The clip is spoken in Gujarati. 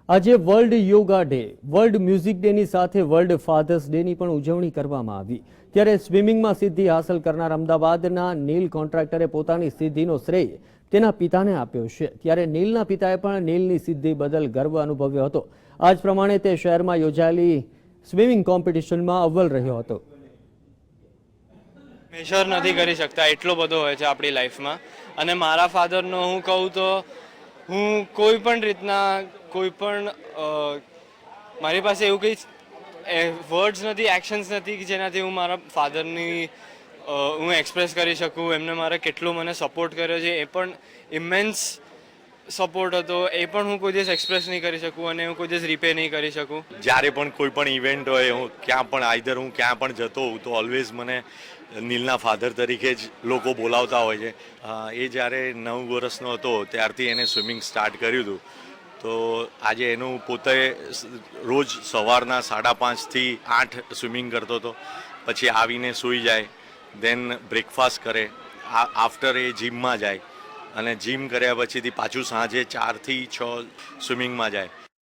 આજે world yoga day, world music ડેની સાથે વર્લ્ડ ફાધર્સ ડેની પણ ઉજવણી કરવામાં આવી. ત્યારે સ્વિમિંગમાં સિદ્ધિ હાંસલ કરનાર અમદાવાદના નીલ કોન્ટ્રાક્ટરે પોતાની સિદ્ધિનો શ્રેય તેના પિતાને આપ્યો છે. ત્યારે નીલના પિતાએ પણ નીલની સિદ્ધિ બદલ ગર્વ અનુભવ્યો હતો. આ જ પ્રમાણે તે શહેરમાં યોજાયેલી સ્વિમિંગ કોમ્પિટિશનમાં અવ્વલ રહ્યો હતો. મેજર નથી કરી શકતા એટલો બધો હોય છે આપણી લાઈફમાં. અને મારા ફાધરનો હું કહું તો હું કોઈ પણ રીતના કોઈ પણ મારી પાસે એવું કંઈ વર્ડ્સ નથી, એક્શન્સ નથી કે જેનાથી હું મારા ફાધરની હું એક્સપ્રેસ કરી શકું. એમને મારે કેટલો મને સપોર્ટ કર્યો છે એ પણ ઇમેન્સ સપોર્ટ હતો, એ પણ હું કોઈ દિવસ એક્સપ્રેસ નહીં કરી શકું અને હું કોઈ દિવસ રિપે નહીં કરી શકું. જ્યારે પણ કોઈ પણ ઇવેન્ટ હોય, હું ક્યાં પણ આઈધર હું ક્યાં પણ જતો હોઉં તો ઓલવેઝ મને નીલના ફાધર તરીકે જ લોકો બોલાવતા હોય છે. એ જ્યારે 9 વર્ષનો હતો ત્યારથી એને સ્વિમિંગ સ્ટાર્ટ કર્યું હતું. તો આજે એનું પોતે રોજ સવારના 5:30થી 8 સ્વિમિંગ કરતો હતો. પછી આવીને સૂઈ જાય, દેન બ્રેકફાસ્ટ કરે, આફ્ટર એ જીમમાં જાય અને જીમ કર્યા પછીથી પાછું સાંજે 4 થી 6 સ્વિમિંગમાં જાય.